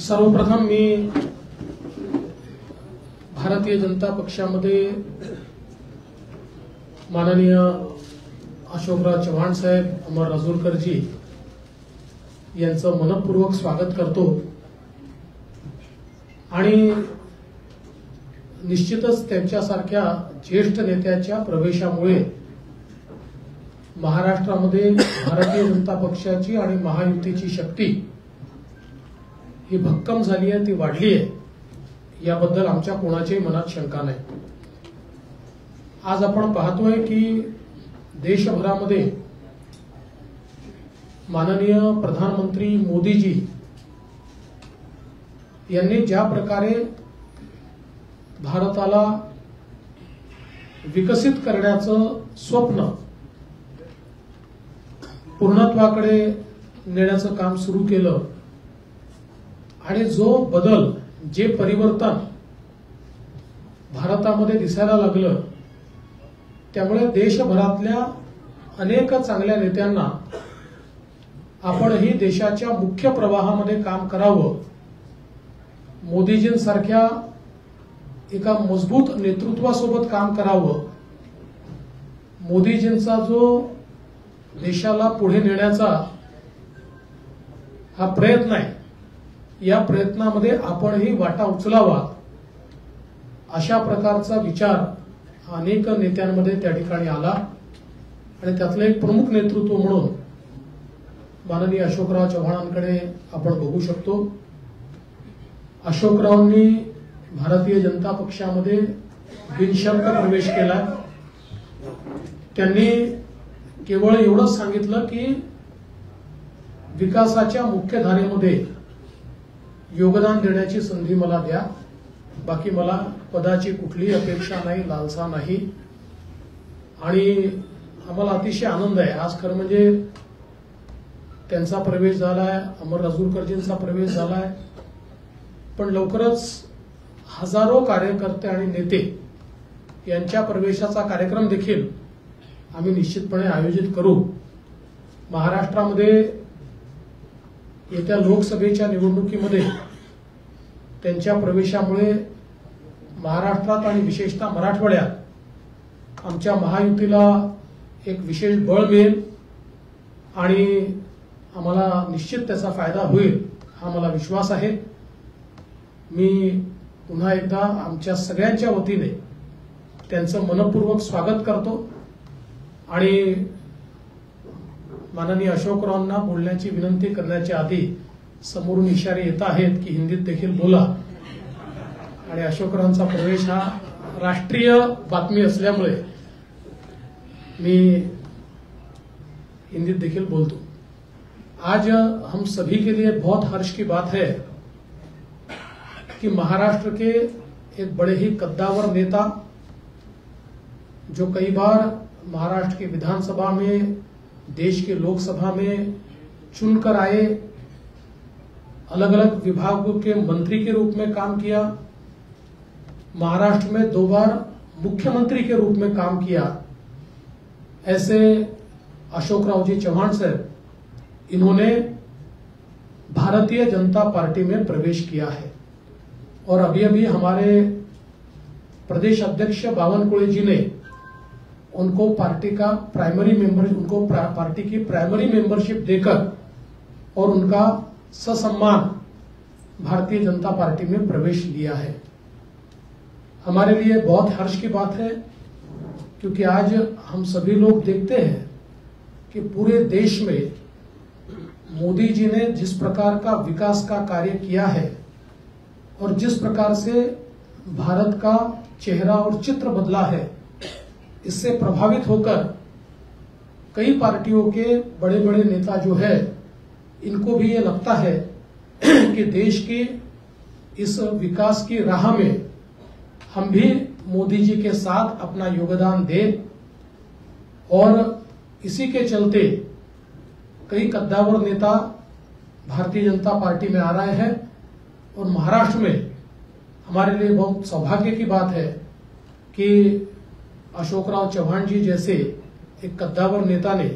सर्वप्रथम मी भारतीय जनता पक्षामध्ये माननीय अशोकराव चव्हाण साहेब, अमर राजूरकरजी यांचं मनपूर्वक स्वागत करतो आणि निश्चितच त्यांच्यासारख्या ज्येष्ठ नेत्याच्या प्रवेशामुळे महाराष्ट्रामध्ये भारतीय जनता पक्षाची आणि महायुतीची शक्ती ही भक्कम झाली आहे, ती वाढली आहे, याबद्दल आमच्या कोणाच्याही मनात शंका नाही। आज आपण पाहतोय की देशभरामध्ये माननीय प्रधानमंत्री मोदीजी यांनी ज्या प्रकारे भारताला विकसित करण्याचं स्वप्न पूर्णत्वाकडे नेण्याचं काम सुरू केलं आणि जो बदल, जे परिवर्तन भारतामध्ये दिसायला लागलं, त्यामुळे देशभरातल्या अनेक चांगल्या नेत्यांना आपणही देशाच्या मुख्य प्रवाहामध्ये काम करावं, मोदीजींसारख्या एका मजबूत नेतृत्वासोबत काम करावं, मोदीजींचा जो देशाला पुढे नेण्याचा हा प्रयत्न आहे, या प्रयत्नामध्ये आपणही वाटा उचलावा, अशा प्रकारचा विचार अनेक नेत्यांमध्ये त्या ठिकाणी आला आणि त्यातलं एक प्रमुख नेतृत्व म्हणून माननीय अशोकराव चव्हाणांकडे आपण बघू शकतो। अशोकरावांनी भारतीय जनता पक्षामध्ये बिनशर्त प्रवेश केला। त्यांनी केवळ एवढंच सांगितलं की विकासाच्या मुख्य धारेमध्ये योगदान देण्याची संधी मला द्या, बाकी मला पदाची कुठलीही अपेक्षा नाही, लालसा नाही। आणि आम्हाला अतिशय आनंद आहे। आज खरं म्हणजे त्यांचा प्रवेश झालाय, अमर राजूरकरजींचा प्रवेश झालाय, पण लवकरच हजारो कार्यकर्ते आणि नेते यांच्या प्रवेशाचा कार्यक्रम देखील आम्ही निश्चितपणे आयोजित करू। महाराष्ट्रामध्ये येत्या लोकसभेच्या निवडणुकीमध्ये त्यांच्या प्रवेशामुळे महाराष्ट्रात आणि विशेषतः मराठवाड्यात आमच्या महायुतीला एक विशेष बळ मिळेल आणि आम्हाला निश्चित त्याचा फायदा होईल, हा मला विश्वास आहे। मी पुन्हा एकदा आमच्या सगळ्यांच्या वतीने त्यांचं मनपूर्वक स्वागत करतो आणि माननीय अशोकरावांना बोलण्याची विनंती करण्याच्या आधी समोरून इशारे येत आहेत की हिंदीत देखील बोला, आणि अशोकरावांचा प्रवेश हा राष्ट्रीय बातमी असल्यामुळे मी हिंदीत देखील बोलतो। आज हम सभी के लिए बहुत हर्ष की बात है कि महाराष्ट्र के एक बड़े ही कद्दावर नेता, जो कई बार महाराष्ट्र की विधानसभा में, देश के लोकसभा में चुनकर आए, अलग अलग विभागों के मंत्री के रूप में काम किया, महाराष्ट्र में 2 बार मुख्यमंत्री के रूप में काम किया, ऐसे अशोकराव जी चव्हाण साहब, इन्होंने भारतीय जनता पार्टी में प्रवेश किया है। और अभी अभी हमारे प्रदेश अध्यक्ष बावनकुळे जी ने उनको पार्टी का प्राइमरी मेंबर, उनको पार्टी की प्राइमरी मेंबरशिप देकर और उनका ससम्मान भारतीय जनता पार्टी में प्रवेश लिया है। हमारे लिए बहुत हर्ष की बात है, क्योंकि आज हम सभी लोग देखते हैं कि पूरे देश में मोदी जी ने जिस प्रकार का विकास का कार्य किया है और जिस प्रकार से भारत का चेहरा और चित्र बदला है, इससे प्रभावित होकर कई पार्टियों के बड़े बड़े नेता जो है, इनको भी ये लगता है कि देश की इस विकास की राह में हम भी मोदी जी के साथ अपना योगदान दें, और इसी के चलते कई कद्दावर नेता भारतीय जनता पार्टी में आ रहे हैं। और महाराष्ट्र में हमारे लिए बहुत सौभाग्य की बात है कि अशोकराव चव्हाण जी जैसे एक कद्दावर नेता ने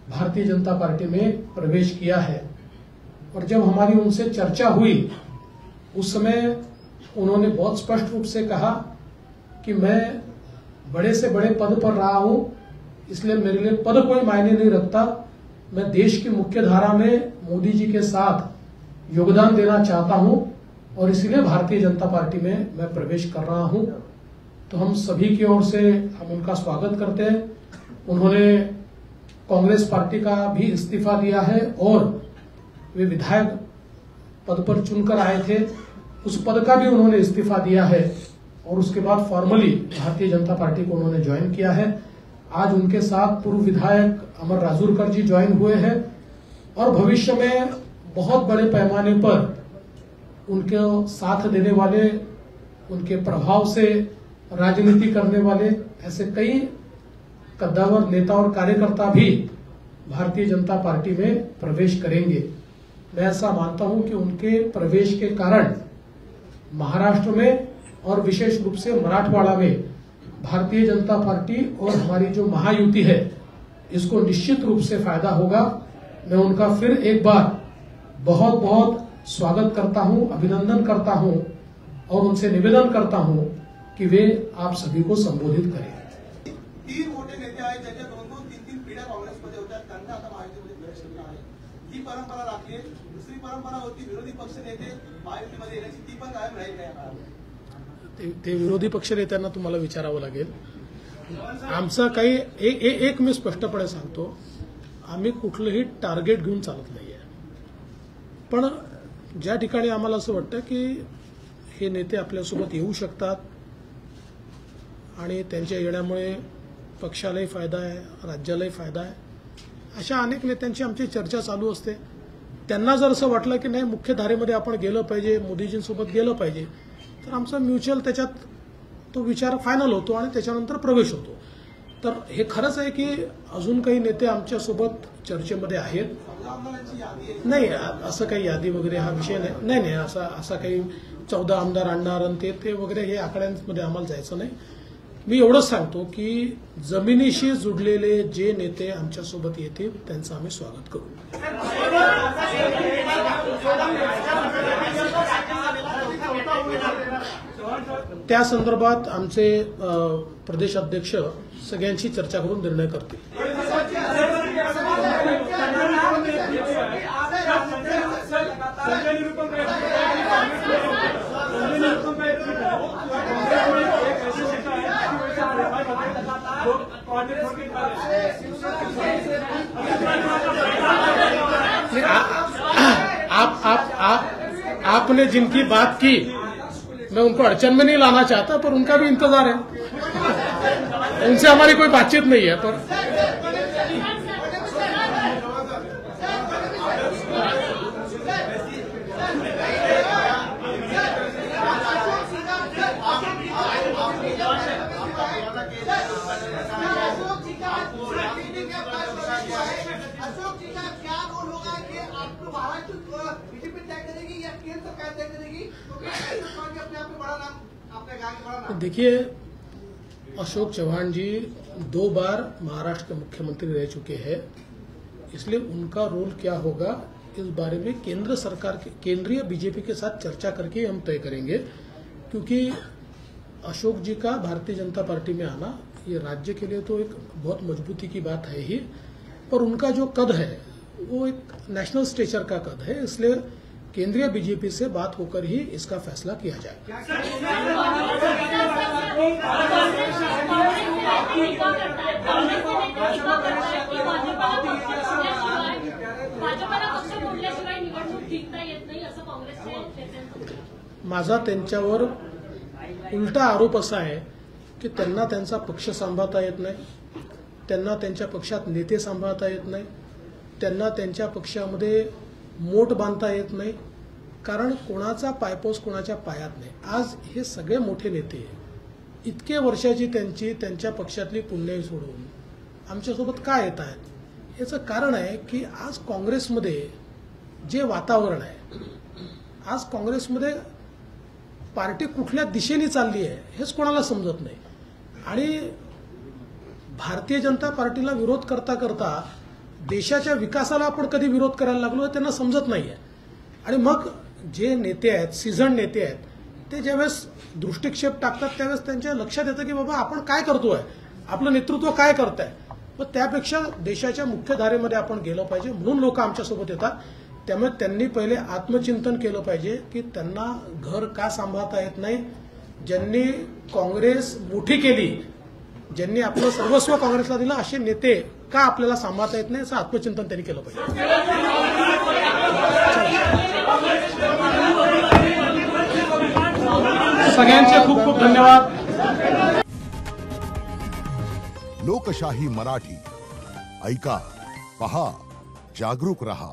भारतीय जनता पार्टी में प्रवेश किया है। और जब हमारी उनसे चर्चा हुई उस समय उन्होंने बहुत स्पष्ट रूप से कहा कि मैं बड़े से बड़े पद पर रहा हूं, इसलिए मेरे लिए पद कोई मायने नहीं रखता। मैं देश की मुख्य धारा में मोदी जी के साथ योगदान देना चाहता हूं और इसलिए भारतीय जनता पार्टी में मैं प्रवेश कर रहा हूं। तो हम सभी की ओर से हम उनका स्वागत करते हैं। उन्होंने कांग्रेस पार्टी का भी इस्तीफा दिया है और वे विधायक पद पर चुनकर आए थे, उस पद का भी उन्होंने इस्तीफा दिया है और उसके बाद फॉर्मली भारतीय जनता पार्टी को उन्होंने ज्वाइन किया है। आज उनके साथ पूर्व विधायक अमर राजूरकर जी ज्वाइन हुए हैं और भविष्य में बहुत बड़े पैमाने पर उनके साथ देने वाले, उनके प्रभाव से राजनीति करने वाले ऐसे कई कद्दावर नेता और कार्यकर्ता भी भारतीय जनता पार्टी में प्रवेश करेंगे। मैं ऐसा मानता हूं कि उनके प्रवेश के कारण महाराष्ट्र में और विशेष रूप से मराठवाड़ा में भारतीय जनता पार्टी और हमारी जो महायुति है इसको निश्चित रूप से फायदा होगा। मैं उनका फिर एक बार बहुत बहुत स्वागत करता हूं, अभिनंदन करता हूं और उनसे निवेदन करता हूं कि वे आप सभी को संबोधित करें। 3 मोठे नेते आहेत ज्याच्या 2-2, 3-3 पिढ्या काँग्रेसमध्ये होत्या, त्यांना आता महायुतीमध्ये प्रवेश करणार आहे। ही परंपरा राखली। दुसरी परंपरा होती विरोधी पक्ष नेते महायुतीमध्ये येण्याची, ती पण कायम राहील का? ते विरोधी पक्ष नेत्यांना तुम्हाला विचारावं लागेल। आमचं काही एक मी स्पष्टपणे सांगतो, आम्ही कुठलंही टार्गेट घेऊन चालत नाहीये। पण ज्या ठिकाणी आम्हाला असं वाटतं की हे नेते आपल्यासोबत येऊ शकतात आणि त्यांच्या येण्यामुळे पक्षालाही फायदा आहे, राज्यालाही फायदा आहे, अशा अनेक नेत्यांची आमची चर्चा चालू असते। त्यांना जर असं वाटलं की नाही मुख्य धारेमध्ये आपण गेलं पाहिजे, मोदीजींसोबत गेलं पाहिजे, तर आमचा म्युच्युअल त्याच्यात तो विचार फायनल होतो आणि त्याच्यानंतर प्रवेश होतो। तर हे खरंच आहे की अजून काही नेते आमच्यासोबत चर्चेमध्ये आहेत। नाही, असं काही यादी वगैरे हा विषय नाही। नाही असा काही 14 आमदार आणणार आणि ते वगैरे हे आकड्यांमध्ये आम्हाला जायचं नाही। मी एवढंच सांगतो की जमिनीशी जुडलेले जे नेते आमच्यासोबत येतील त्यांचं आम्ही स्वागत करू। त्या संदर्भात आमचे प्रदेश अध्यक्ष सगळ्यांशी चर्चा करून निर्णय करतील। आपने जिनकी बात की मैं उनको अड़चन में नहीं लाना चाहता, पर उनका भी इंतजार है, उनसे हमारी कोई बातचीत नहीं है। पर अशोक जी का क्या रोल होगा कि आपको महाराष्ट्र बीजेपी तय करेगी या केंद्र सरकार तय करेगी? क्योंकि अपने आप में बड़ा नाम, अपने गांव में बड़ा नाम। देखिए, अशोक चौहान जी 2 बार महाराष्ट्र के मुख्यमंत्री रह चुके हैं, इसलिए उनका रोल क्या होगा इस बारे में केंद्र सरकार के केंद्रीय बीजेपी के साथ चर्चा करके हम तय करेंगे। क्योंकि अशोक जी का भारतीय जनता पार्टी में आना ये राज्य के लिए तो एक बहुत मजबूती की बात है ही, पर उनका जो कद है वो एक नेशनल स्टेचर का कद है, इसलिए केंद्रीय बीजेपी से बात होकर ही इसका फैसला किया जाए। माझा त्यांच्यावर उलटा आरोप असा आहे की त्यांना त्यांचा पक्ष सांभाळता येत नाही, त्यांना त्यांच्या पक्षात नेते सांभाळता येत नाही, त्यांना त्यांच्या पक्षामध्ये मोठ बांधता येत नाही, कारण कोणाचा पायपोस कोणाच्या पायात नाही। आज हे सगळे मोठे नेते इतके वर्षाची त्यांच्या पक्षातली पुण्याई सोडून आमच्यासोबत का येत आहेत, याचं कारण आहे की आज काँग्रेसमध्ये जे वातावरण आहे, आज काँग्रेसमध्ये पार्टी कुठल्या दिशेने चालली आहे हेच कोणाला समजत नाही। आणि भारतीय जनता पार्टीला विरोध करता करता देशाच्या विकासाला आपण कधी विरोध करायला लागलो हे त्यांना समजत नाहीये। आणि मग जे नेते आहेत, सीझन नेते आहेत, ते ज्यावेळेस दृष्टिक्षेप टाकतात त्यावेळेस त्यांच्या लक्षात येतं की बाबा आपण काय करतोय, आपलं नेतृत्व काय करत आहे. पण त्यापेक्षा देशाच्या मुख्य धारेमध्ये आपण गेलं पाहिजे, म्हणून लोक आमच्यासोबत येतात. त्यामुळे त्यांनी पहिले आत्मचिंतन केलं पाहिजे की त्यांना घर का सांभाळता येत नाही. ज्यांनी काँग्रेस मोठी केली, ज्यांनी आपलं सर्वस्व काँग्रेसला दिलं, असे नेते का आपल्याला सांभाळता येत नाही, असं आत्मचिंतन त्यांनी केलं पाहिजे. सगळ्यांचे खूप खूप धन्यवाद. लोकशाही मराठी ऐका, पहा, जागरूक रहा.